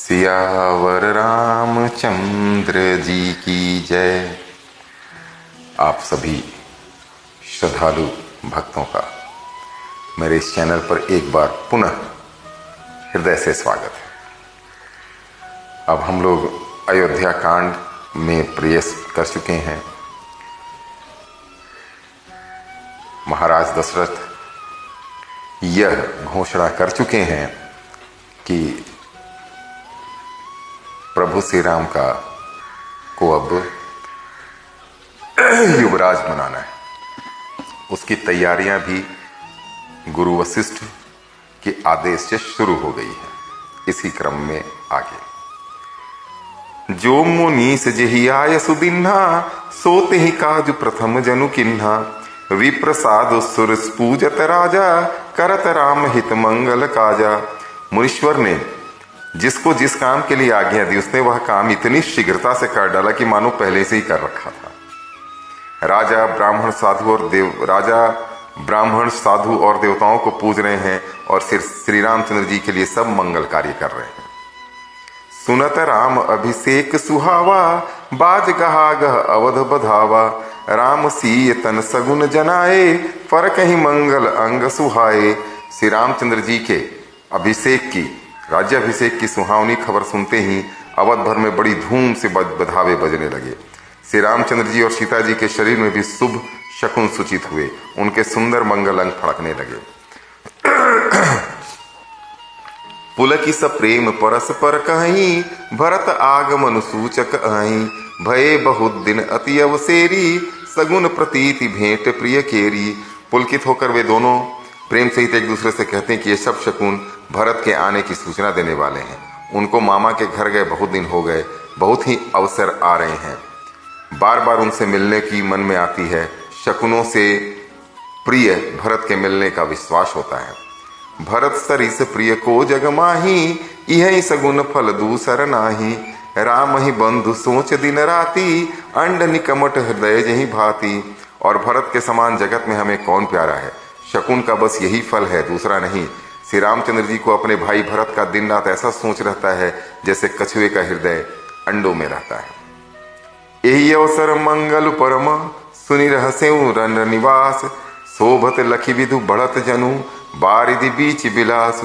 सियावर रामचंद्र जी की जय। आप सभी श्रद्धालु भक्तों का मेरे इस चैनल पर एक बार पुनः हृदय से स्वागत है। अब हम लोग अयोध्या कांड में प्रवेश कर चुके हैं। महाराज दशरथ यह घोषणा कर चुके हैं कि प्रभु श्री राम को अब युवराज बनाना है। उसकी तैयारियां भी गुरु वशिष्ठ के आदेश से शुरू हो गई है। इसी क्रम में आगे जो मुनीस जेहि आय सुदिन्हा सोते ही काज प्रथम जनु किन्हा विप्रसाद सुर पूजत राजा करत राम हित मंगल काजा। मुनीश्वर ने जिसको जिस काम के लिए आज्ञा दी उसने वह काम इतनी शीघ्रता से कर डाला कि मानो पहले से ही कर रखा था। राजा ब्राह्मण साधु और देवताओं को पूज रहे हैं और श्री रामचंद्र जी के लिए सब मंगल कार्य कर रहे हैं। सुनत राम अभिषेक सुहावा बाज गहा गह अवध बधावा राम सीय तन सगुन जनाए पर कहीं मंगल अंग सुहाए। श्री रामचंद्र जी के अभिषेक की राज्याभिषेक की सुहावनी खबर सुनते ही अवध भर में बड़ी धूम से बधावे बजने लगे। श्री रामचंद्र जी और सीता जी के शरीर में भी शुभ शकुन सूचित हुए। उनके सुंदर मंगल अंग फड़कने लगे। पुलकिस प्रेम परस्पर कहीं भरत आगमन सूचक आई भये बहुत दिन अति अवसेरी सगुन प्रतीति भेंट प्रिय केरी। पुलकित होकर वे दोनों प्रेम सहित एक दूसरे से कहते हैं कि ये सब शकुन भरत के आने की सूचना देने वाले हैं। उनको मामा के घर गए बहुत दिन हो गए, बहुत ही अवसर आ रहे हैं। बार बार उनसे मिलने की मन में आती है। शकुनों से प्रिय भरत के मिलने का विश्वास होता है। भरत सरिस प्रिय को जग माही यही सगुन फल दूसर नाही राम ही बंधु सोच दिन राती अंड निकमट हृदय जही भाती। और भरत के समान जगत में हमें कौन प्यारा है। शकुन का बस यही फल है, दूसरा नहीं। श्री रामचंद्र जी को अपने भाई भरत का दिन रात ऐसा सोच रहता है जैसे कछुए का हृदय अंडों में रहता है। यही अवसर मंगल परम सुनि रहसे रन निवास शोभत लखी विधु बढ़त जनु बारिधि बीच बिलास।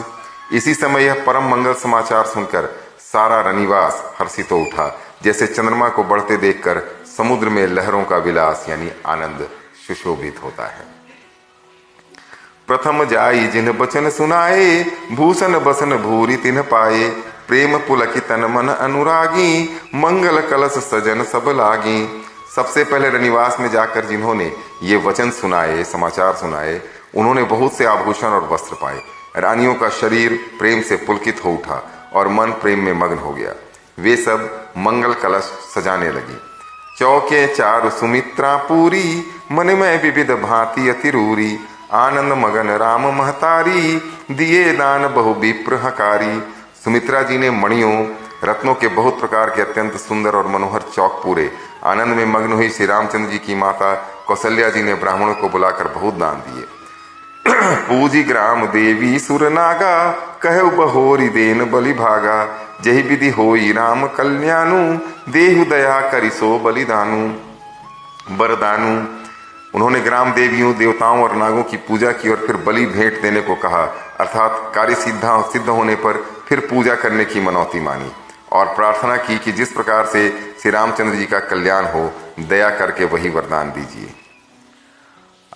इसी समय यह परम मंगल समाचार सुनकर सारा रनिवास हर्षित हो उठा, जैसे चंद्रमा को बढ़ते देखकर समुद्र में लहरों का विलास यानी आनंद सुशोभित होता है। प्रथम जाई जिन बचन सुनाए भूषण बसन भूरि तिन पाए प्रेम पुलकी तन मन अनुरागी मंगल कलश सजन सब लागी। सबसे पहले रनिवास में जाकर जिन्होंने ये वचन सुनाए, समाचार सुनाए, उन्होंने बहुत से आभूषण और वस्त्र पाए। रानियों का शरीर प्रेम से पुलकित हो उठा और मन प्रेम में मग्न हो गया। वे सब मंगल कलश सजाने लगी। चौके चारु सुमित्रा पूरी मन में विविध भांति अतिरूरी आनंद मगन राम महतारी दिए दान बहु विप्र हकारी। सुमित्रा जी ने मणियों रत्नों के बहुत प्रकार के अत्यंत सुंदर और मनोहर चौक पूरे। आनंद में मग्न हुई श्री रामचंद्र जी की माता कौशल्या जी ने ब्राह्मणों को बुलाकर बहुत दान दिए। पूजी ग्राम देवी सुर नागा कहु बहोरी देन बलि भागा जही विधि होई राम कल्याणु देहु दया करिसो बलिदानु बरदानु। उन्होंने ग्राम देवियों देवताओं और नागों की पूजा की और फिर बलि भेंट देने को कहा, अर्थात कार्य सिद्ध होने पर फिर पूजा करने की मनौती मानी और प्रार्थना की कि जिस प्रकार से श्री रामचंद्र जी का कल्याण हो दया करके वही वरदान दीजिए।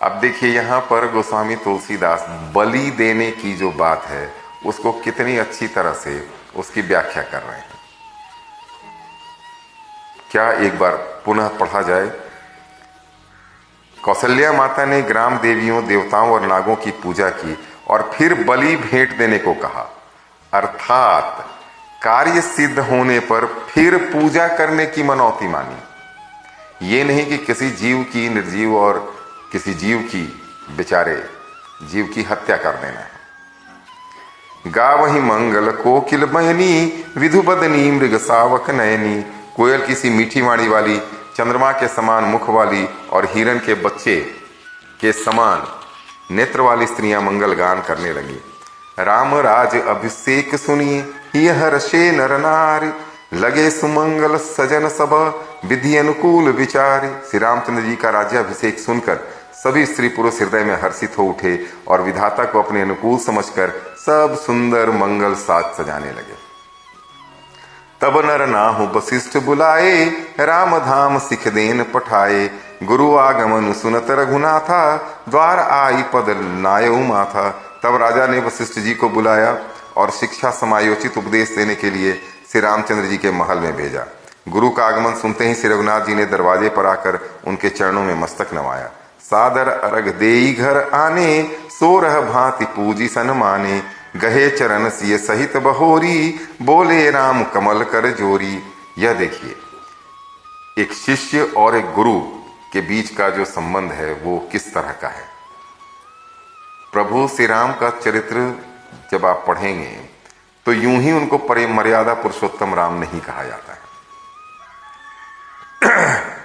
अब देखिए यहाँ पर गोस्वामी तुलसीदास बलि देने की जो बात है उसको कितनी अच्छी तरह से उसकी व्याख्या कर रहे हैं। क्या एक बार पुनः पढ़ा जाए। कौशल्या माता ने ग्राम देवियों देवताओं और नागों की पूजा की और फिर बलि भेंट देने को कहा, अर्थात कार्य सिद्ध होने पर फिर पूजा करने की मनौती मानी। ये नहीं कि किसी जीव की निर्जीव और किसी जीव की बेचारे जीव की हत्या कर देना है। गावहि मंगल कोकिल बहनी विधु बदनी मृग सावक नयनी। कोयल किसी मीठी वाणी वाली चंद्रमा के समान मुख वाली और हिरण के बच्चे के समान नेत्र वाली स्त्रियां मंगल गान करने लगी। राम राज अभिषेक सुनिए यह हर्षे नर नारी, लगे सुमंगल सजन सब, विधि अनुकूल विचारी। श्री रामचंद्र जी का राज्याभिषेक सुनकर सभी स्त्री पुरुष हृदय में हर्षित हो उठे और विधाता को अपने अनुकूल समझकर सब सुंदर मंगल साज सजाने लगे। तब नर नाहु वशिष्ठ बुलाए, राम धाम सिख देन पठाए। गुरु आगमन सुनत रघुनाथा, द्वार आई पद नायऊ माथा। तब राजा ने वशिष्ठ जी को बुलाया और शिक्षा समायोचित उपदेश देने के लिए श्री रामचंद्र जी के महल में भेजा। गुरु का आगमन सुनते ही श्री रघुनाथ जी ने दरवाजे पर आकर उनके चरणों में मस्तक नवाया। सादर अर्घ देई घर आने, सोरह भांति पूजी सन माने। गहे चरण सिय सहित बहोरी, बोले राम कमल कर जोरी। यह देखिए, एक शिष्य और एक गुरु के बीच का जो संबंध है वो किस तरह का है। प्रभु श्री राम का चरित्र जब आप पढ़ेंगे तो यूं ही उनको मर्यादा पुरुषोत्तम राम नहीं कहा जाता है।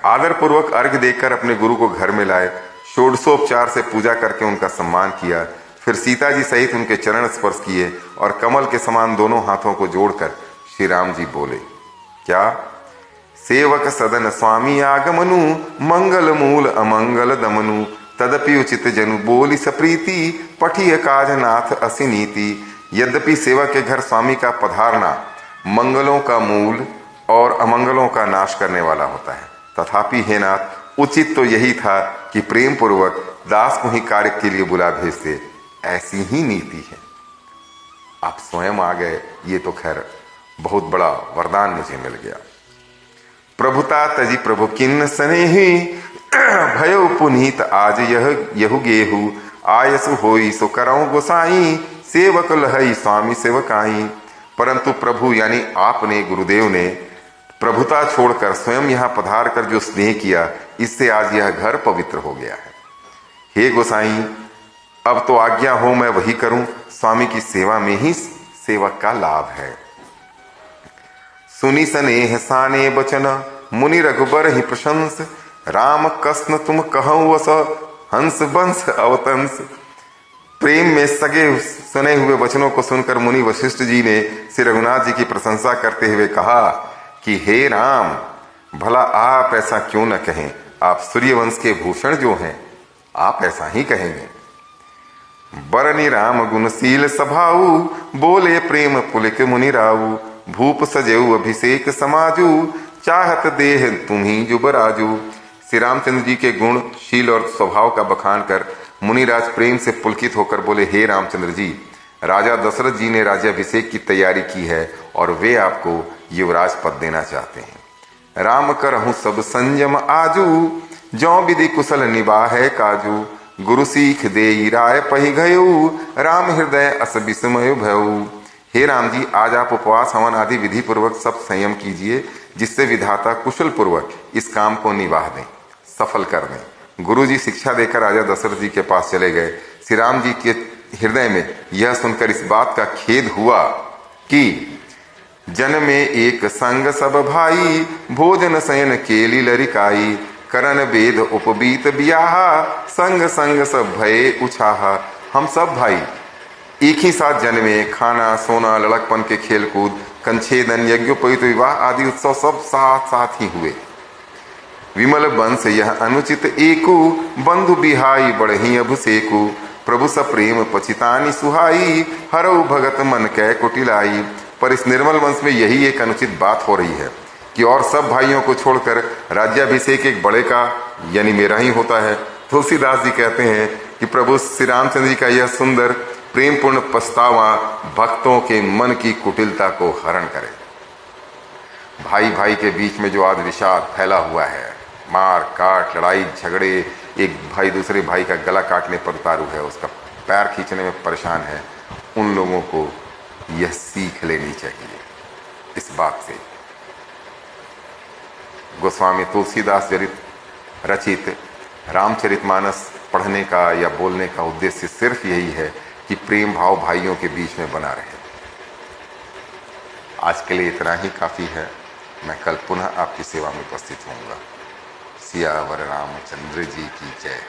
आदर पूर्वक अर्घ देकर अपने गुरु को घर में लाए, षोडशोपचार से पूजा करके उनका सम्मान किया। फिर सीता जी सहित उनके चरण स्पर्श किए और कमल के समान दोनों हाथों को जोड़कर श्री राम जी बोले, क्या? सेवक सदन स्वामी आगमनु, मंगल मूल अमंगल दमनु। तदपि उचित जनु बोली सप्रीति, पठिय काज नाथ असि नीति। यद्यपि सेवक के घर स्वामी का पधारना मंगलों का मूल और अमंगलों का नाश करने वाला होता है, तथापि हे नाथ, उचित तो यही था कि प्रेम पूर्वक दास को ही कार्य के लिए बुला भेजते। ऐसी ही नीति है। आप स्वयं आ गए, ये तो खैर बहुत बड़ा वरदान मुझे मिल गया। प्रभुता तजी प्रभु किन्न स्नेही, भयो पुनीत आज यहु गेहू। आयसु होई सो करऊं गोसाई, सेवक लहई स्वामी सेवकाई। परंतु प्रभु यानी आपने, गुरुदेव ने प्रभुता छोड़कर स्वयं यहाँ पधार कर जो स्नेह किया, इससे आज यह घर पवित्र हो गया है। हे गोसाई, अब तो आज्ञा हो मैं वही करूं, स्वामी की सेवा में ही सेवक का लाभ है। सुनी स्नेह साने बचन, मुनि रघुबर ही प्रशंस। राम कस्न तुम कहूं वस, हंस बंस अवतंस। प्रेम में सगे सुने हुए वचनों को सुनकर मुनि वशिष्ठ जी ने श्री रघुनाथ जी की प्रशंसा करते हुए कहा कि हे राम, भला आप ऐसा क्यों न कहें। आप सूर्यवंश के भूषण जो हैं, आप ऐसा ही कहेंगे। बरनि राम गुणशील सभाऊ, बोले प्रेम पुलिक मुनि राऊ। भूप सजेऊ अभिषेक समाजू, चाहत देह तुम्ही जुबराजू। श्री रामचंद्र जी के गुण, शील और स्वभाव का बखान कर मुनिराज प्रेम से पुलकित होकर बोले, हे रामचंद्र जी, राजा दशरथ जी ने राज्याभिषेक की तैयारी की है और वे आपको युवराज पद देना चाहते हैं। राम करहूं सब संयम आजू, जौ विधि कुशल निवाह काजू। गुरु सीख देई राय पही गयऊ, राम हृदय अस विस्मय भयऊ। हे राम जी, आज आप उपवास हवन आदि विधि पूर्वक सब संयम कीजिए, जिससे विधाता कुशल पूर्वक इस काम को निवाह दें, सफल कर दें। गुरु जी शिक्षा देकर राजा दशरथ जी के पास चले गए। श्री राम जी के हृदय में यह सुनकर इस बात का खेद हुआ कि जन में एक संग सब भाई, भोजन शयन केली लरिकाई। करन वेद उपबीत बियाहा, संग संग सब भये उछाहा। हम सब भाई एक ही साथ जन्मे, खाना सोना लड़कपन के खेलकूद, कंछेदन यज्ञोपवीत विवाह आदि उत्सव सब साथ साथ ही हुए। विमल वंश यह अनुचित एकु, बंधु बिहाई बढ़ही अभिषेकु। प्रभु सप्रेम पचितानी सुहाई, हरऊ भगत मन कै कुटिलाई। पर इस निर्मल वंश में यही एक अनुचित बात हो रही है कि और सब भाइयों को छोड़कर राज्याभिषेक एक बड़े का यानी मेरा ही होता है। तुलसीदास जी कहते हैं कि प्रभु श्री रामचंद्र जी का यह सुंदर प्रेमपूर्ण पछतावा भक्तों के मन की कुटिलता को हरण करे। भाई भाई के बीच में जो आज विषाद फैला हुआ है, मार काट लड़ाई झगड़े, एक भाई दूसरे भाई का गला काटने पर उतारू है, उसका पैर खींचने में परेशान है, उन लोगों को यह सीख लेनी चाहिए। इस बात से गोस्वामी तुलसीदास रचित रामचरितमानस पढ़ने का या बोलने का उद्देश्य सिर्फ यही है कि प्रेम भाव भाइयों के बीच में बना रहे। आज के लिए इतना ही काफ़ी है। मैं कल पुनः आपकी सेवा में उपस्थित होऊंगा। सियावर रामचंद्र जी की जय।